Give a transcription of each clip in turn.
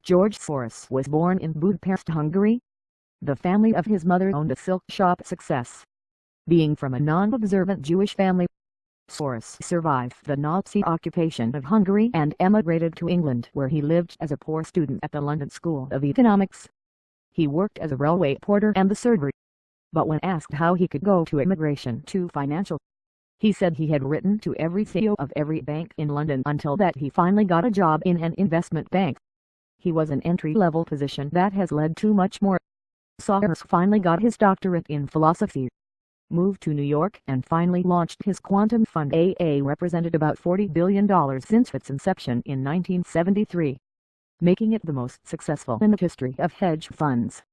George Soros was born in Budapest, Hungary. The family of his mother owned a silk shop. Success. Being from a non-observant Jewish family, Soros survived the Nazi occupation of Hungary and emigrated to England, where he lived as a poor student at the London School of Economics. He worked as a railway porter and the server. But when asked how he could go to immigration to financial, he said he had written to every CEO of every bank in London until that he finally got a job in an investment bank. He was an entry-level position that has led to much more. Soros finally got his doctorate in philosophy, moved to New York, and finally launched his quantum fund. AA represented about $40 billion since its inception in 1973, making it the most successful in the history of hedge funds.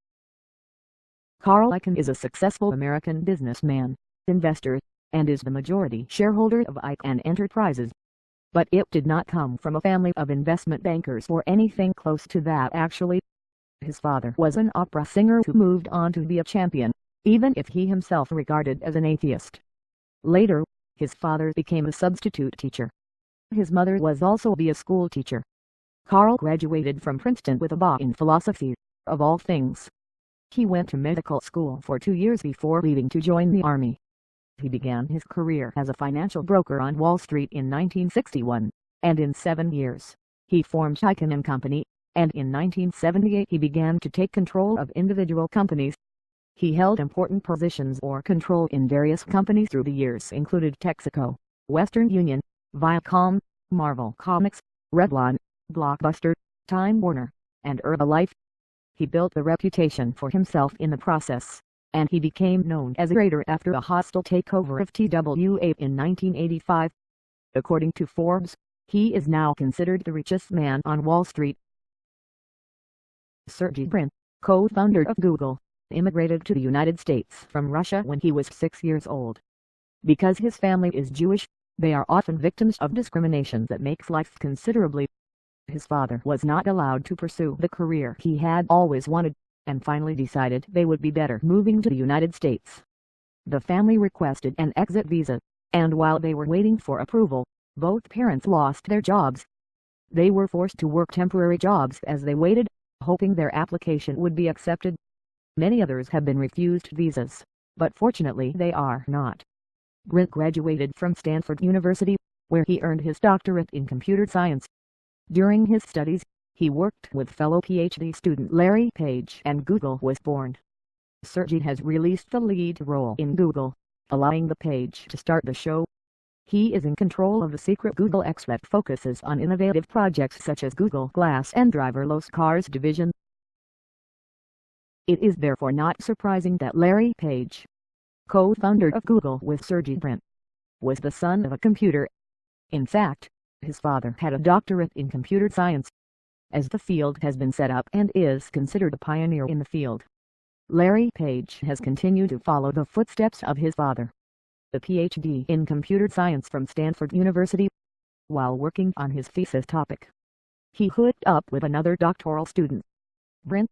Carl Icahn is a successful American businessman, investor, and is the majority shareholder of Icahn Enterprises. But it did not come from a family of investment bankers or anything close to that. Actually, his father was an opera singer who moved on to be a champion, even if he himself regarded as an atheist. Later, his father became a substitute teacher. His mother was also a school teacher. Carl graduated from Princeton with a BA in philosophy, of all things. He went to medical school for 2 years before leaving to join the Army. He began his career as a financial broker on Wall Street in 1961, and in 7 years, he formed Icahn & Company, and in 1978 he began to take control of individual companies. He held important positions or control in various companies through the years, included Texaco, Western Union, Viacom, Marvel Comics, Revlon, Blockbuster, Time Warner, and Herbalife. He built a reputation for himself in the process, and he became known as a trader after a hostile takeover of TWA in 1985. According to Forbes, he is now considered the richest man on Wall Street. Sergey Brin, co-founder of Google, immigrated to the United States from Russia when he was 6 years old. Because his family is Jewish, they are often victims of discrimination that makes life considerably. His father was not allowed to pursue the career he had always wanted, and finally decided they would be better moving to the United States. The family requested an exit visa, and while they were waiting for approval, both parents lost their jobs. They were forced to work temporary jobs as they waited, hoping their application would be accepted. Many others have been refused visas, but fortunately they are not. Brin graduated from Stanford University, where he earned his doctorate in computer science. During his studies, he worked with fellow PhD student Larry Page, and Google was born. Sergey has released the lead role in Google, allowing the Page to start the show. He is in control of the secret Google X that focuses on innovative projects such as Google Glass and driverless cars division. It is therefore not surprising that Larry Page, co-founder of Google with Sergey Brin, was the son of a computer. In fact, his father had a doctorate in computer science. As the field has been set up and is considered a pioneer in the field, Larry Page has continued to follow the footsteps of his father, a PhD in computer science from Stanford University. While working on his thesis topic, he hooked up with another doctoral student, Brin.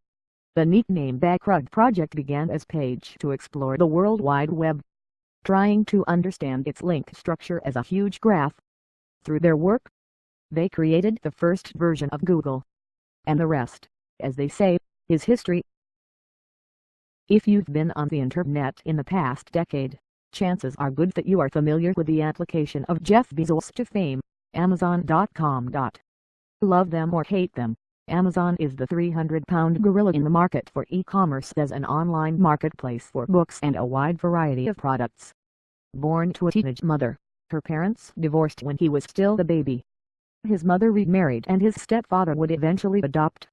The nickname Backrug project began as Page to explore the World Wide Web, trying to understand its link structure as a huge graph. Through their work, they created the first version of Google. And the rest, as they say, is history. If you've been on the internet in the past decade, chances are good that you are familiar with the application of Jeff Bezos to fame, Amazon.com. Love them or hate them, Amazon is the 300-pound gorilla in the market for e-commerce as an online marketplace for books and a wide variety of products. Born to a teenage mother, her parents divorced when he was still a baby. His mother remarried and his stepfather would eventually adopt.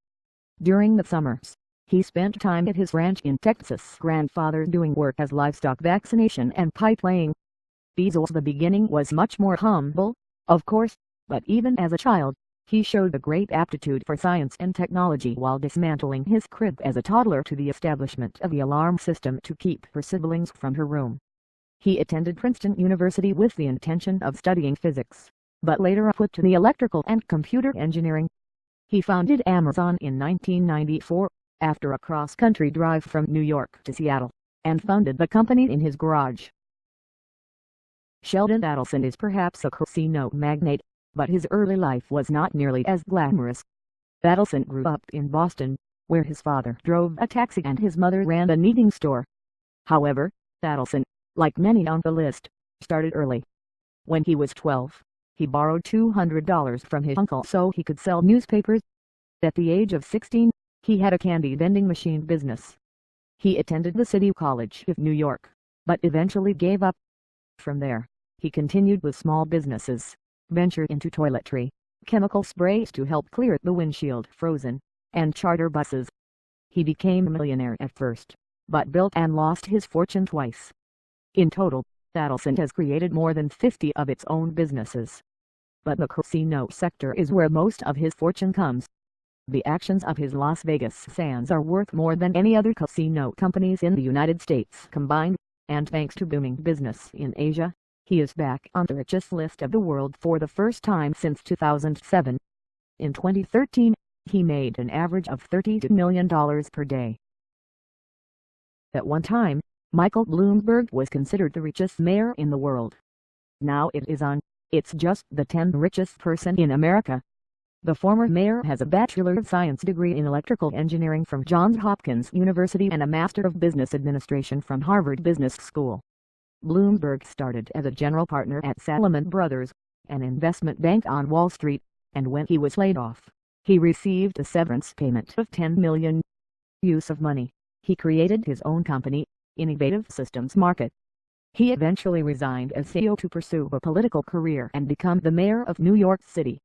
During the summers, he spent time at his ranch in Texas' grandfather doing work as livestock vaccination and pipe laying. Bezos' the beginning was much more humble, of course, but even as a child, he showed a great aptitude for science and technology while dismantling his crib as a toddler to the establishment of the alarm system to keep her siblings from her room. He attended Princeton University with the intention of studying physics, but later put to the electrical and computer engineering. He founded Amazon in 1994, after a cross-country drive from New York to Seattle, and founded the company in his garage. Sheldon Adelson is perhaps a casino magnate, but his early life was not nearly as glamorous. Adelson grew up in Boston, where his father drove a taxi and his mother ran a knitting store. However, Adelson, like many on the list, started early. When he was 12, he borrowed $200 from his uncle so he could sell newspapers. At the age of 16, he had a candy vending machine business. He attended the City College of New York, but eventually gave up. From there, he continued with small businesses, ventured into toiletry, chemical sprays to help clear the windshield frozen, and charter buses. He became a millionaire at first, but built and lost his fortune twice. In total, Adelson has created more than 50 of its own businesses. But the casino sector is where most of his fortune comes. The actions of his Las Vegas Sands are worth more than any other casino companies in the United States combined, and thanks to booming business in Asia, he is back on the richest list of the world for the first time since 2007. In 2013, he made an average of $32 million per day. At one time, Michael Bloomberg was considered the richest mayor in the world. Now it's just the 10th richest person in America. The former mayor has a Bachelor of Science degree in electrical engineering from Johns Hopkins University and a Master of Business Administration from Harvard Business School. Bloomberg started as a general partner at Salomon Brothers, an investment bank on Wall Street, and when he was laid off, he received a severance payment of $10 million. Use of money. He created his own company, Innovative Systems Market. He eventually resigned as CEO to pursue a political career and become the mayor of New York City.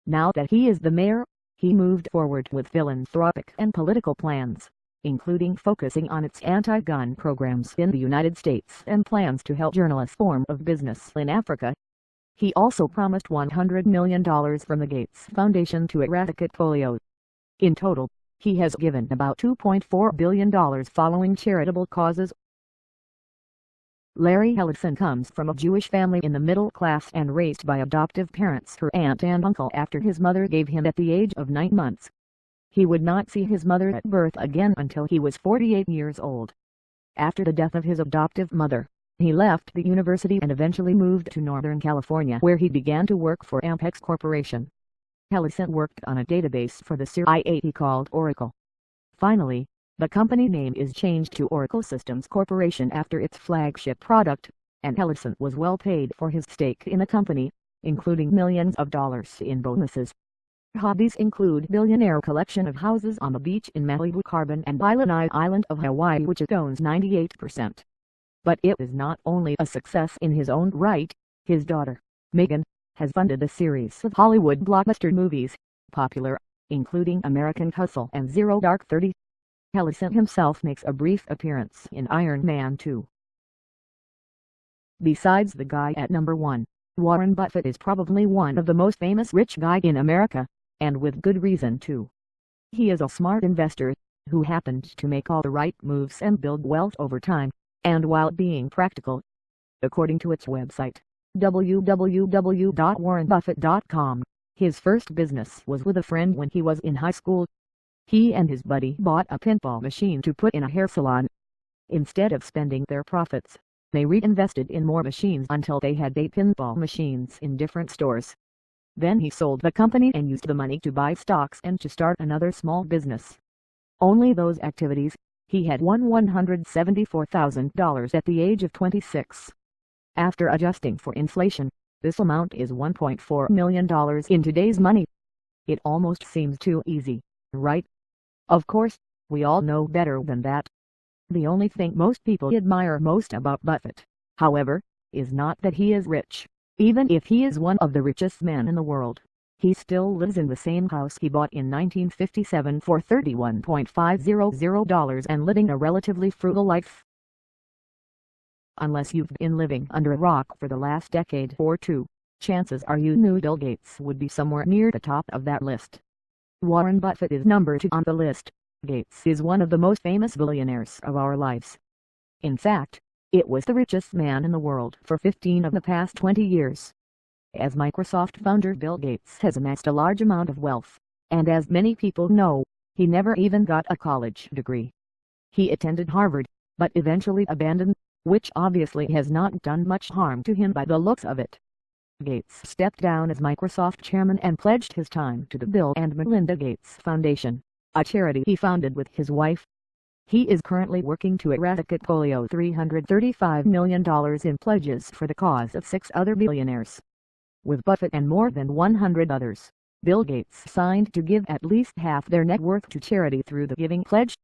Now that he is the mayor, he moved forward with philanthropic and political plans, including focusing on its anti-gun programs in the United States and plans to help journalists form of business in Africa. He also promised $100 million from the Gates Foundation to eradicate polio. In total, he has given about $2.4 billion following charitable causes. Larry Ellison comes from a Jewish family in the middle class and raised by adoptive parents, her aunt and uncle, after his mother gave him at the age of 9 months. He would not see his mother at birth again until he was 48 years old. After the death of his adoptive mother, he left the university and eventually moved to Northern California, where he began to work for Ampex Corporation. Ellison worked on a database for the CIA he called Oracle. Finally, the company name is changed to Oracle Systems Corporation after its flagship product, and Ellison was well paid for his stake in the company, including millions of dollars in bonuses. Hobbies include billionaire collection of houses on the beach in Malibu, Carbon and Island of Hawaii, which it owns 98%. But it is not only a success in his own right. His daughter, Megan, has funded a series of Hollywood blockbuster movies, popular, including American Hustle and Zero Dark 30. Ellison himself makes a brief appearance in Iron Man 2. Besides the guy at number 1, Warren Buffett is probably one of the most famous rich guys in America, and with good reason too. He is a smart investor, who happened to make all the right moves and build wealth over time, and while being practical. According to its website, www.warrenbuffett.com, his first business was with a friend when he was in high school. He and his buddy bought a pinball machine to put in a hair salon. Instead of spending their profits, they reinvested in more machines until they had 8 pinball machines in different stores. Then he sold the company and used the money to buy stocks and to start another small business. Only those activities, he had won $174,000 at the age of 26. After adjusting for inflation, this amount is $1.4 million in today's money. It almost seems too easy, right? Of course, we all know better than that. The only thing most people admire most about Buffett, however, is not that he is rich. Even if he is one of the richest men in the world, he still lives in the same house he bought in 1957 for $31,500 and living a relatively frugal life. Unless you've been living under a rock for the last decade or two, chances are you knew Bill Gates would be somewhere near the top of that list. Warren Buffett is number 2 on the list. Gates is one of the most famous billionaires of our lives. In fact, it was the richest man in the world for 15 of the past 20 years. As Microsoft founder Bill Gates has amassed a large amount of wealth, and as many people know, he never even got a college degree. He attended Harvard, but eventually abandoned, which obviously has not done much harm to him by the looks of it. Gates stepped down as Microsoft chairman and pledged his time to the Bill and Melinda Gates Foundation, a charity he founded with his wife. He is currently working to eradicate polio. $335 million in pledges for the cause of 6 other billionaires. With Buffett and more than 100 others, Bill Gates signed to give at least half their net worth to charity through the Giving Pledge.